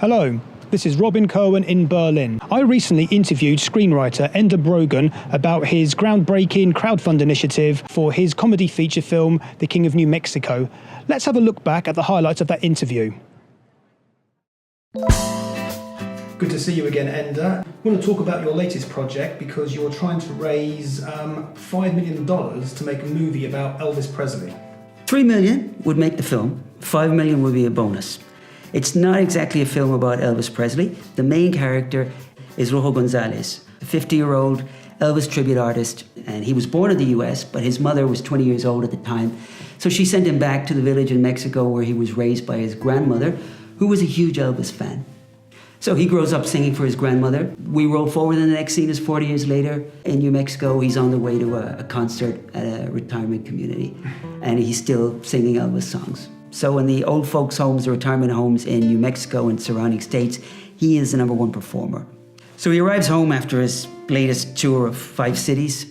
Hello, this is Robin Cohen in Berlin. I recently interviewed screenwriter Enda Brogan about his groundbreaking crowdfund initiative for his comedy feature film, The King of New Mexico. Let's have a look back at the highlights of that interview. Good to see you again, Enda. I want to talk about your latest project because you're trying to raise $5 million to make a movie about Elvis Presley. $3 million would make the film. $5 million would be a bonus. It's not exactly a film about Elvis Presley. The main character is Rojo Gonzales, a 50-year-old Elvis tribute artist, and he was born in the US, but his mother was 20 years old at the time. So she sent him back to the village in Mexico where he was raised by his grandmother, who was a huge Elvis fan. So he grows up singing for his grandmother. We roll forward, and the next scene is 40 years later in New Mexico. He's on the way to a concert at a retirement community, and he's still singing Elvis songs. So in the old folks' homes, the retirement homes in New Mexico and surrounding states, he is the #1 performer. So he arrives home after his latest tour of 5 cities,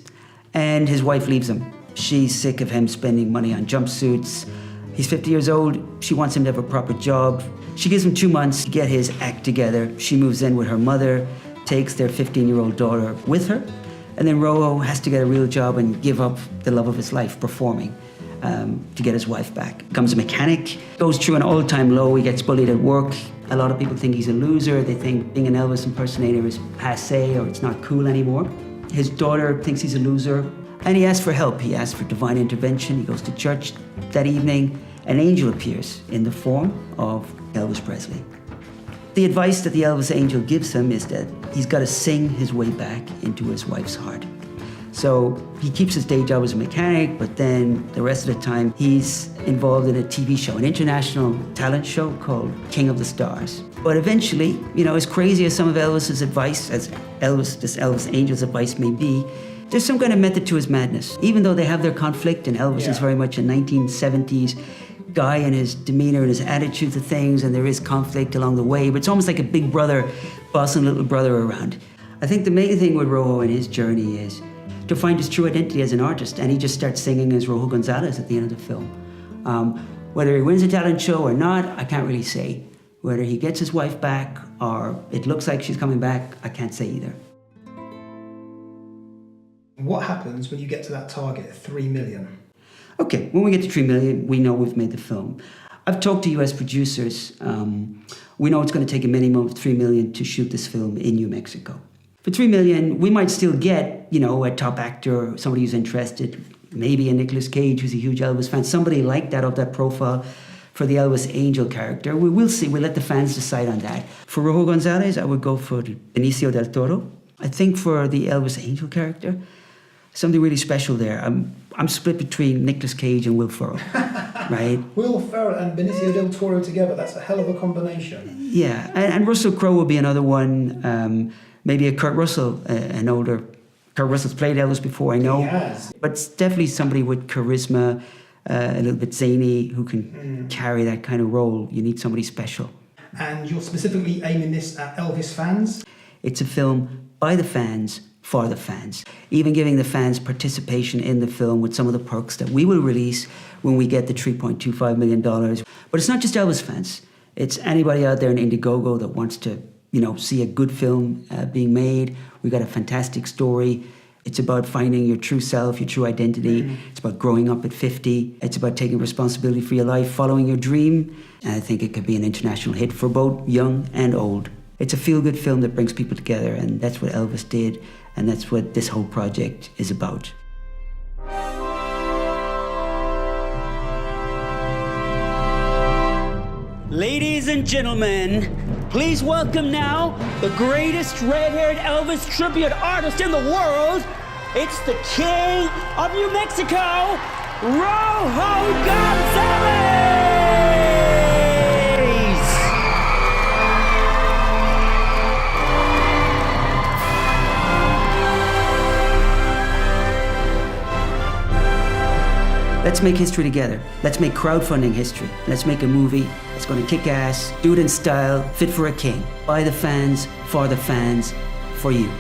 and his wife leaves him. She's sick of him spending money on jumpsuits. He's 50 years old. She wants him to have a proper job. She gives him 2 months to get his act together. She moves in with her mother, takes their 15-year-old daughter with her, and then Rojo has to get a real job and give up the love of his life, performing, to get his wife back. Becomes a mechanic, goes through an all-time low. He gets bullied at work. A lot of people think he's a loser. They think being an Elvis impersonator is passé or it's not cool anymore. His daughter thinks he's a loser, and he asks for help. He asks for divine intervention. He goes to church that evening. An angel appears in the form of Elvis Presley. The advice that the Elvis angel gives him is that he's got to sing his way back into his wife's heart. So he keeps his day job as a mechanic, but then the rest of the time he's involved in a TV show, an international talent show called King of the Stars. But eventually, as crazy as some of Elvis's advice, this Elvis angel's advice may be, there's some kind of method to his madness. Even though they have their conflict, and Elvis is very much a 1970s guy in his demeanor and his attitude to things, and there is conflict along the way, but it's almost like a big brother bossing little brother around. I think the main thing with Rojo in his journey is to find his true identity as an artist, and he just starts singing as Rojo Gonzales at the end of the film. Whether he wins a talent show or not, I can't really say. Whether he gets his wife back or it looks like she's coming back, I can't say either. What happens when you get to that target of 3 million? Okay, when we get to 3 million, we know we've made the film. I've talked to US producers. We know it's going to take a minimum of 3 million to shoot this film in New Mexico. For 3 million, we might still get, a top actor, somebody who's interested, maybe a Nicolas Cage who's a huge Elvis fan, somebody like that of that profile for the Elvis Angel character. We will see. We'll let the fans decide on that. For Rojo Gonzales, I would go for Benicio del Toro. I think for the Elvis Angel character, something really special there. I'm split between Nicolas Cage and Will Ferrell, right? Will Ferrell and Benicio del Toro together, that's a hell of a combination. Yeah, and Russell Crowe will be another one. Maybe a Kurt Russell, an older... Kurt Russell's played Elvis before, I know. He has. But it's definitely somebody with charisma, a little bit zany, who can carry that kind of role. You need somebody special. And you're specifically aiming this at Elvis fans? It's a film by the fans, for the fans. Even giving the fans participation in the film with some of the perks that we will release when we get the $3.25 million. But it's not just Elvis fans. It's anybody out there in Indiegogo that wants to, see a good film being made. We got a fantastic story. It's about finding your true self, your true identity. It's about growing up at 50. It's about taking responsibility for your life, following your dream. And I think it could be an international hit for both young and old. It's a feel-good film that brings people together, and that's what Elvis did, and that's what this whole project is about. Ladies and gentlemen, please welcome now the greatest red-haired Elvis tribute artist in the world. It's the King of New Mexico, Rojo Gonzales! Let's make history together. Let's make crowdfunding history. Let's make a movie that's going to kick ass, do it in style, fit for a king. By the fans, for you.